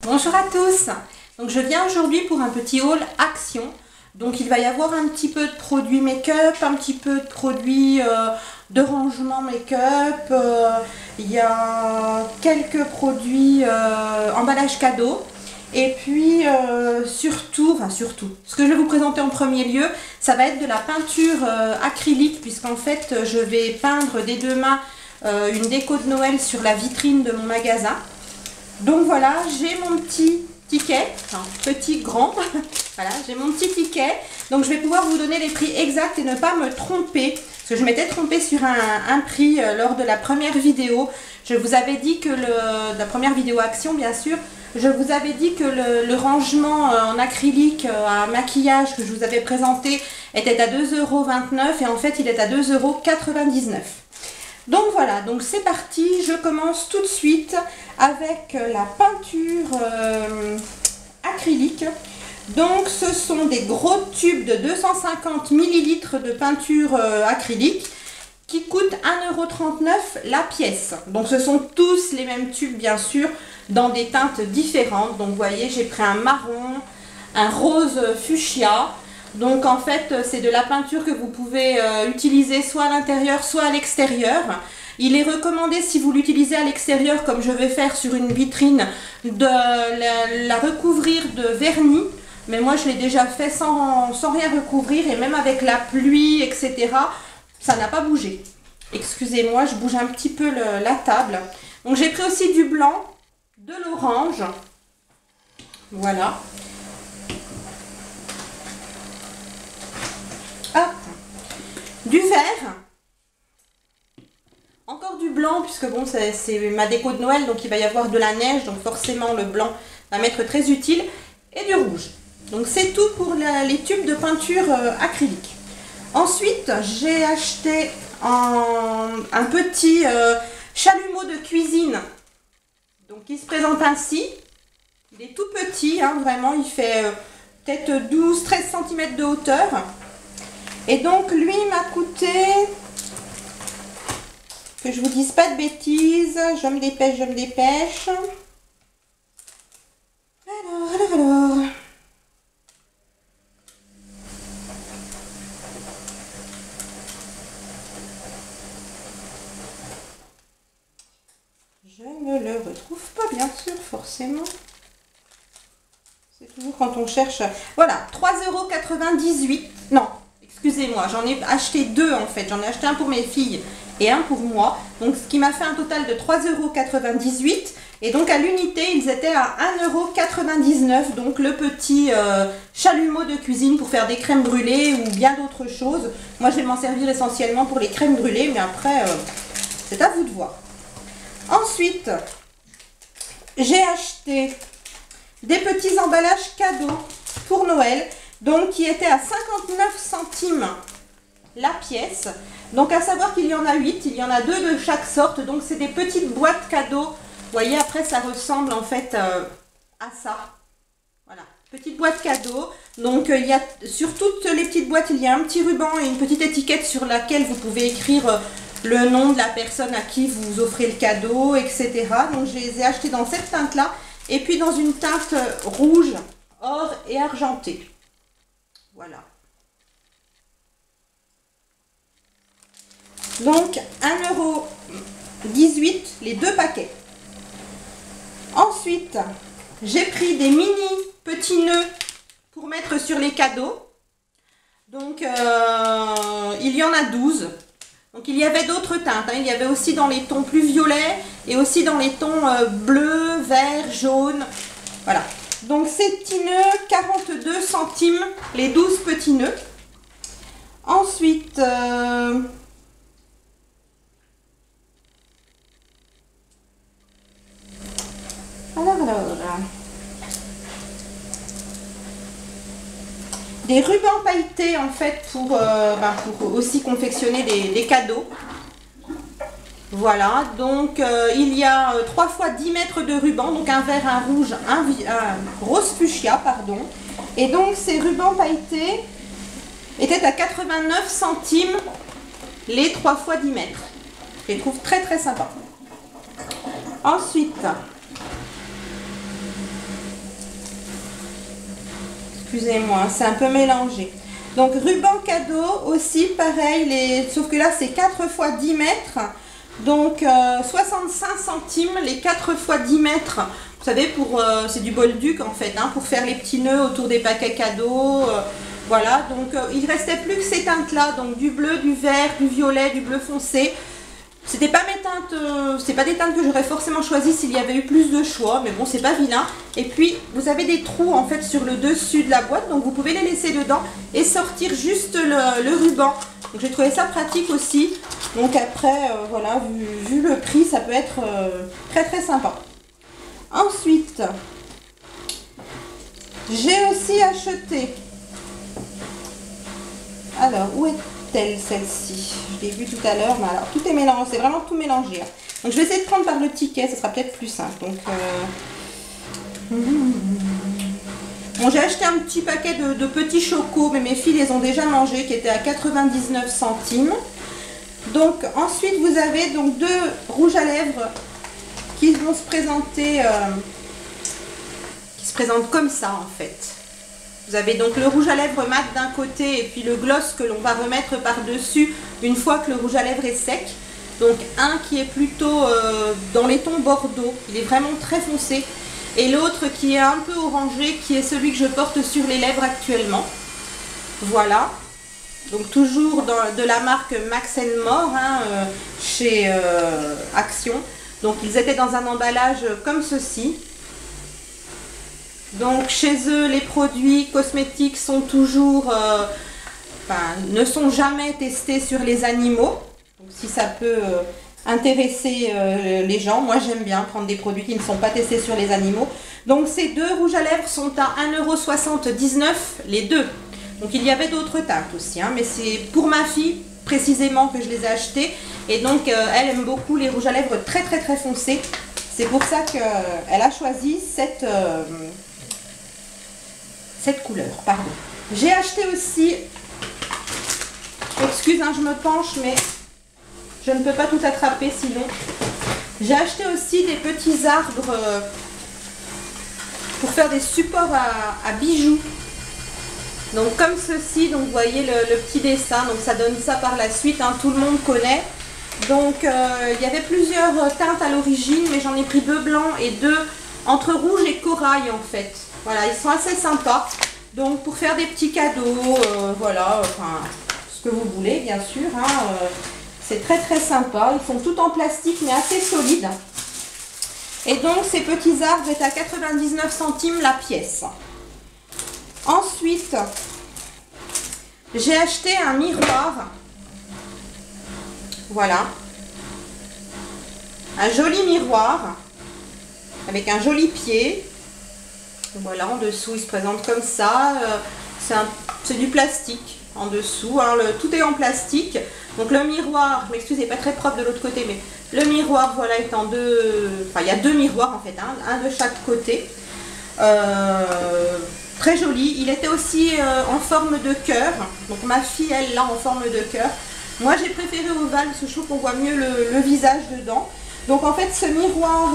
Bonjour à tous, donc je viens aujourd'hui pour un petit haul action. Donc il va y avoir un petit peu de produits make-up, un petit peu de produits de rangement make-up, il y a quelques produits emballage cadeau. Et puis surtout, ce que je vais vous présenter en premier lieu, ça va être de la peinture acrylique, puisqu'en fait je vais peindre des deux mains une déco de Noël sur la vitrine de mon magasin. Donc voilà, j'ai mon petit ticket, enfin petit, grand, voilà, j'ai mon petit ticket. Donc je vais pouvoir vous donner les prix exacts et ne pas me tromper, parce que je m'étais trompée sur un prix lors de la première vidéo. Je vous avais dit que la première vidéo action, bien sûr, je vous avais dit que le rangement en acrylique à maquillage que je vous avais présenté était à 2,29 € et en fait il est à 2,99 €. Donc voilà, donc c'est parti, je commence tout de suite avec la peinture acrylique. Donc ce sont des gros tubes de 250 ml de peinture acrylique qui coûtent 1,39 € la pièce. Donc ce sont tous les mêmes tubes bien sûr, dans des teintes différentes. Donc vous voyez, j'ai pris un marron, un rose fuchsia. Donc en fait c'est de la peinture que vous pouvez utiliser soit à l'intérieur soit à l'extérieur. Il est recommandé, si vous l'utilisez à l'extérieur comme je vais faire sur une vitrine, de la recouvrir de vernis. Mais moi je l'ai déjà fait sans rien recouvrir et même avec la pluie etc. ça n'a pas bougé. Excusez-moi, je bouge un petit peu la table. Donc j'ai pris aussi du blanc, de l'orange. Voilà. Hop. Du vert, encore du blanc puisque bon c'est ma déco de Noël, donc il va y avoir de la neige, donc forcément le blanc va m'être très utile, et du rouge. Donc c'est tout pour les tubes de peinture acrylique. Ensuite j'ai acheté un petit chalumeau de cuisine, donc il se présente ainsi. Il est tout petit, hein, vraiment il fait peut-être 12-13 cm de hauteur. Et donc lui m'a coûté, que je vous dise pas de bêtises, je me dépêche. Alors. Je ne le retrouve pas bien sûr, forcément. C'est toujours quand on cherche. Voilà, 3,98 €. Non. Excusez-moi, j'en ai acheté deux en fait. J'en ai acheté un pour mes filles et un pour moi. Donc ce qui m'a fait un total de 3,98 €. Et donc à l'unité, ils étaient à 1,99 €. Donc le petit chalumeau de cuisine pour faire des crèmes brûlées ou bien d'autres choses. Moi je vais m'en servir essentiellement pour les crèmes brûlées. Mais après, c'est à vous de voir. Ensuite, j'ai acheté des petits emballages cadeaux pour Noël. Donc qui était à 59 centimes la pièce. Donc à savoir qu'il y en a 8, il y en a 2 de chaque sorte. Donc c'est des petites boîtes cadeaux. Vous voyez, après ça ressemble en fait à ça. Voilà, petite boîte cadeau. Donc il y a sur toutes les petites boîtes, il y a un petit ruban et une petite étiquette sur laquelle vous pouvez écrire le nom de la personne à qui vous offrez le cadeau, etc. Donc je les ai achetés dans cette teinte là. Et puis dans une teinte rouge, or et argenté. Voilà. Donc 1,18 € les deux paquets. Ensuite, j'ai pris des mini petits nœuds pour mettre sur les cadeaux. Donc il y en a 12. Donc il y avait d'autres teintes, hein. Il y avait aussi dans les tons plus violets et aussi dans les tons bleu, vert, jaune. Voilà. Donc ces petits nœuds, 42 centimes les 12 petits nœuds. Ensuite, des rubans pailletés en fait pour aussi confectionner des cadeaux. Voilà, donc il y a 3 fois 10 mètres de ruban, donc un vert, un rouge, un rose fuchsia, pardon. Et donc ces rubans pailletés étaient à 89 centimes les 3 fois 10 mètres. Je les trouve très très sympa. Ensuite, excusez-moi, c'est un peu mélangé. Donc ruban cadeau aussi pareil, sauf que là c'est 4 x 10 mètres, donc 65 centimes les 4 x 10 mètres. Vous savez, c'est du bolduc en fait, hein, pour faire les petits nœuds autour des paquets cadeaux. Voilà, donc il ne restait plus que ces teintes là, donc du bleu, du vert, du violet, du bleu foncé. C'était pas mes teintes, c'est pas des teintes que j'aurais forcément choisies s'il y avait eu plus de choix, mais bon, c'est pas vilain. Et puis vous avez des trous en fait sur le dessus de la boîte, donc vous pouvez les laisser dedans et sortir juste le ruban. Donc j'ai trouvé ça pratique aussi. Donc après, voilà, vu le prix, ça peut être très très sympa. Ensuite, j'ai aussi acheté. Alors, où est-elle celle-ci? Je l'ai vue tout à l'heure, mais alors tout est mélangé, c'est vraiment tout mélangé. Hein. Donc je vais essayer de prendre par le ticket, ça sera peut-être plus simple. Donc, bon, j'ai acheté un petit paquet de petits chocos, mais mes filles les ont déjà mangés, qui étaient à 99 centimes. Donc ensuite, vous avez donc 2 rouges à lèvres qui vont se présenter, qui se présentent comme ça en fait. Vous avez donc le rouge à lèvres mat d'un côté et puis le gloss que l'on va remettre par-dessus une fois que le rouge à lèvres est sec. Donc un qui est plutôt dans les tons bordeaux, il est vraiment très foncé. Et l'autre qui est un peu orangé, qui est celui que je porte sur les lèvres actuellement. Voilà. Donc toujours de la marque Max & More, hein, chez Action. Donc ils étaient dans un emballage comme ceci. Donc chez eux, les produits cosmétiques sont toujours, ne sont jamais testés sur les animaux. Donc si ça peut intéresser les gens, moi j'aime bien prendre des produits qui ne sont pas testés sur les animaux. Donc ces 2 rouges à lèvres sont à 1,79 € les 2. Donc il y avait d'autres teintes aussi, hein, mais c'est pour ma fille précisément que je les ai achetés. Et donc elle aime beaucoup les rouges à lèvres très très très foncés. C'est pour ça qu'elle a choisi cette couleur, pardon. J'ai acheté aussi, excuse, hein, je me penche, mais je ne peux pas tout attraper sinon. J'ai acheté aussi des petits arbres pour faire des supports à bijoux. Donc comme ceci, donc vous voyez le petit dessin, donc ça donne ça par la suite, hein, tout le monde connaît. Donc il y avait plusieurs teintes à l'origine, mais j'en ai pris 2 blancs et 2 entre rouge et corail en fait. Voilà, ils sont assez sympas. Donc pour faire des petits cadeaux, voilà, enfin ce que vous voulez bien sûr. Hein, c'est très très sympa. Ils sont tout en plastique mais assez solides. Et donc ces petits arbres est à 99 centimes la pièce. Ensuite, j'ai acheté un miroir. Voilà. Un joli miroir avec un joli pied. Voilà, en dessous, il se présente comme ça. C'est du plastique en dessous. Hein, tout est en plastique. Donc le miroir, je m'excuse, il n'est pas très propre de l'autre côté, mais le miroir, voilà, est en 2... Enfin, il y a 2 miroirs en fait, hein, un de chaque côté. Très joli. Il était aussi en forme de cœur. Donc ma fille, elle l'a en forme de cœur. Moi, j'ai préféré ovale parce que je trouve qu'on voit mieux le visage dedans. Donc en fait, ce miroir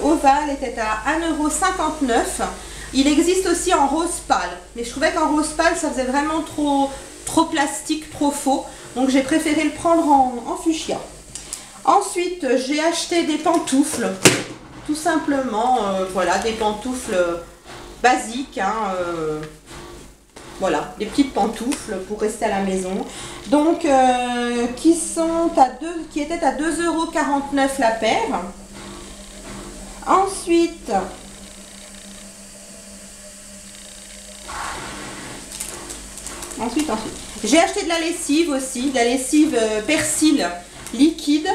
ovale était à 1,59 €. Il existe aussi en rose pâle. Mais je trouvais qu'en rose pâle, ça faisait vraiment trop plastique, trop faux. Donc j'ai préféré le prendre en fuchsia. Ensuite, j'ai acheté des pantoufles. Tout simplement, voilà, des pantoufles basiques. Hein, voilà, des petites pantoufles pour rester à la maison. Donc, qui étaient à 2,49 € la paire. Ensuite, j'ai acheté de la lessive aussi, de la lessive persil liquide.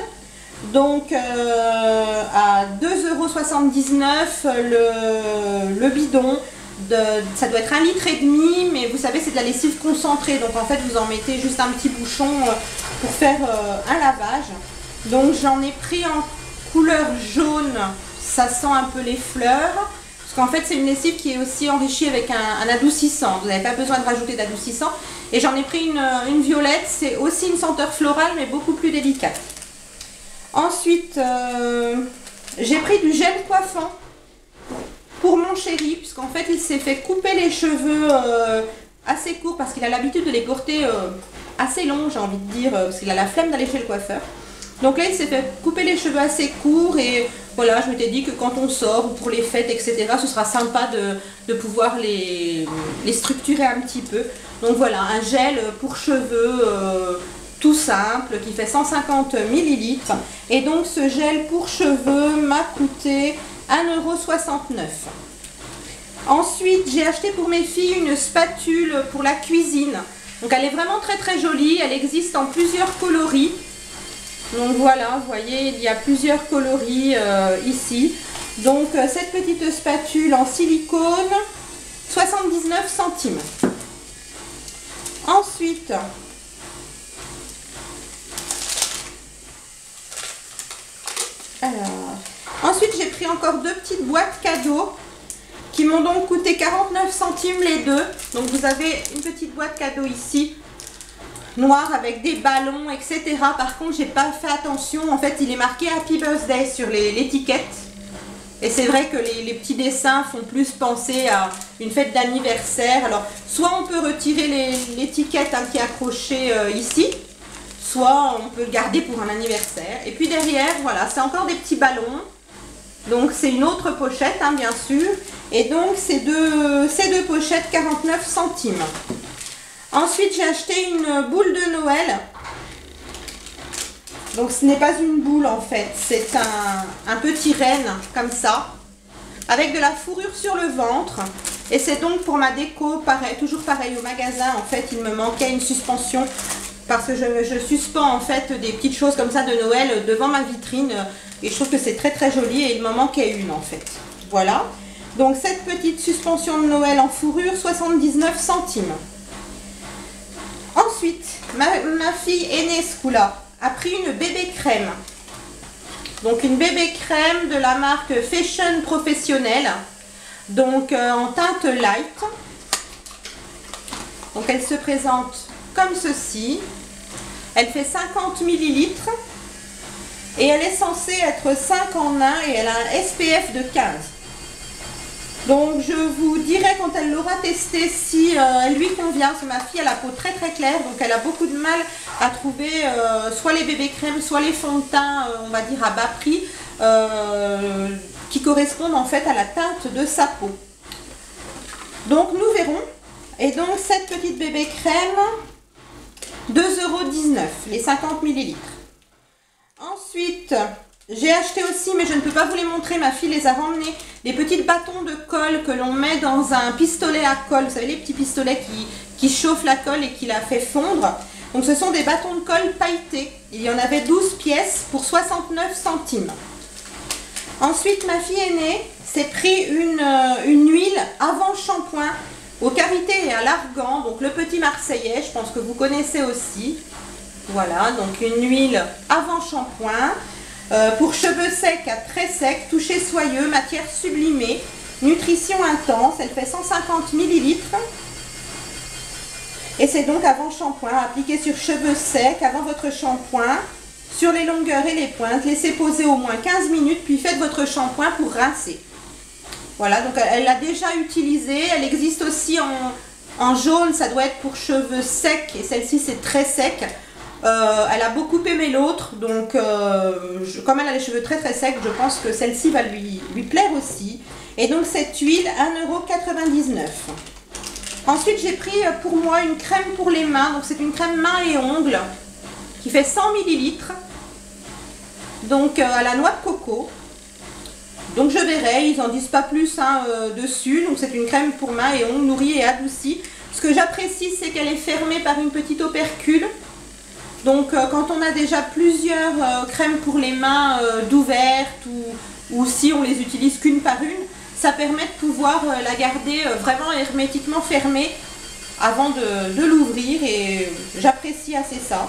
Donc à 2,79 € le bidon. Ça doit être 1,5 litre, mais vous savez c'est de la lessive concentrée, donc en fait vous en mettez juste un petit bouchon pour faire un lavage. Donc j'en ai pris en couleur jaune, ça sent un peu les fleurs, parce qu'en fait c'est une lessive qui est aussi enrichie avec un adoucissant, vous n'avez pas besoin de rajouter d'adoucissant. Et j'en ai pris une violette, c'est aussi une senteur florale mais beaucoup plus délicate. Ensuite j'ai pris du gel coiffant. pour mon chéri, puisqu'en fait il s'est fait couper les cheveux assez courts parce qu'il a l'habitude de les porter assez longs, j'ai envie de dire, parce qu'il a la flemme d'aller chez le coiffeur. Donc là il s'est fait couper les cheveux assez courts et voilà, je m'étais dit que quand on sort pour les fêtes etc, ce sera sympa de pouvoir les structurer un petit peu. Donc voilà, un gel pour cheveux tout simple qui fait 150 ml. Et donc ce gel pour cheveux m'a coûté 1,69 €. Ensuite, j'ai acheté pour mes filles une spatule pour la cuisine. Donc elle est vraiment très très jolie, elle existe en plusieurs coloris. Donc voilà, vous voyez, il y a plusieurs coloris ici. Donc cette petite spatule en silicone, 79 centimes. Ensuite, j'ai pris encore deux petites boîtes cadeaux qui m'ont donc coûté 49 centimes les deux. Donc vous avez une petite boîte cadeau ici, noire avec des ballons, etc. Par contre, j'ai pas fait attention. En fait, il est marqué Happy Birthday sur l'étiquette. Et c'est vrai que les petits dessins font plus penser à une fête d'anniversaire. Alors, soit on peut retirer l'étiquette qui est accrochée ici, soit on peut le garder pour un anniversaire. Et puis derrière, voilà, c'est encore des petits ballons. Donc, c'est une autre pochette, bien sûr. Et donc, ces deux pochettes, 49 centimes. Ensuite, j'ai acheté une boule de Noël. Donc, ce n'est pas une boule en fait, c'est un petit renne comme ça, avec de la fourrure sur le ventre. Et c'est donc pour ma déco, pareil, toujours pareil au magasin. En fait, il me manquait une suspension parce que je suspends en fait des petites choses comme ça de Noël devant ma vitrine. Et je trouve que c'est très très joli et il m'en manquait une en fait. Voilà. Donc, cette petite suspension de Noël en fourrure, 79 centimes. Ensuite, ma fille aînée ce coup-là a pris une bébé crème. Donc une bébé crème de la marque Fashion Professionnelle. Donc en teinte light. Donc elle se présente comme ceci. Elle fait 50 ml. Et elle est censée être 5 en 1 et elle a un SPF de 15. Donc je vous dirai quand elle l'aura testé si elle lui convient, parce que ma fille a la peau très très claire, donc elle a beaucoup de mal à trouver soit les bébés crèmes, soit les fonds de teint, on va dire à bas prix, qui correspondent en fait à la teinte de sa peau. Donc nous verrons. Et donc cette petite bébé crème, 2,19 €, les 50 ml. Ensuite, j'ai acheté aussi, mais je ne peux pas vous les montrer, ma fille les a ramenés, des petits bâtons de colle que l'on met dans un pistolet à colle. Vous savez, les petits pistolets qui chauffent la colle et qui la fait fondre. Donc ce sont des bâtons de colle pailletés. Il y en avait 12 pièces pour 69 centimes. Ensuite, ma fille aînée s'est pris une huile avant shampoing aux cavités et à l'argan. Donc le petit marseillais, je pense que vous connaissez aussi. Voilà, donc une huile avant shampoing. Pour cheveux secs à très secs, toucher soyeux, matière sublimée, nutrition intense, elle fait 150 ml. Et c'est donc avant shampoing, appliqué sur cheveux secs, avant votre shampoing, sur les longueurs et les pointes. Laissez poser au moins 15 minutes, puis faites votre shampoing pour rincer. Voilà, donc elle l'a déjà utilisée. Elle existe aussi en jaune, ça doit être pour cheveux secs, et celle-ci c'est très sec. Elle a beaucoup aimé l'autre, donc comme elle a les cheveux très très secs, je pense que celle-ci va lui plaire aussi. Et donc cette huile, 1,99 €. Ensuite, j'ai pris pour moi une crème pour les mains. Donc c'est une crème mains et ongles qui fait 100 ml. Donc à la noix de coco. Donc je verrai, ils n'en disent pas plus dessus. Donc c'est une crème pour mains et ongles nourrie et adoucie. Ce que j'apprécie, c'est qu'elle est fermée par une petite opercule. Donc quand on a déjà plusieurs crèmes pour les mains d'ouvertes ou si on les utilise qu'une par une, ça permet de pouvoir la garder vraiment hermétiquement fermée avant de l'ouvrir, et j'apprécie assez ça.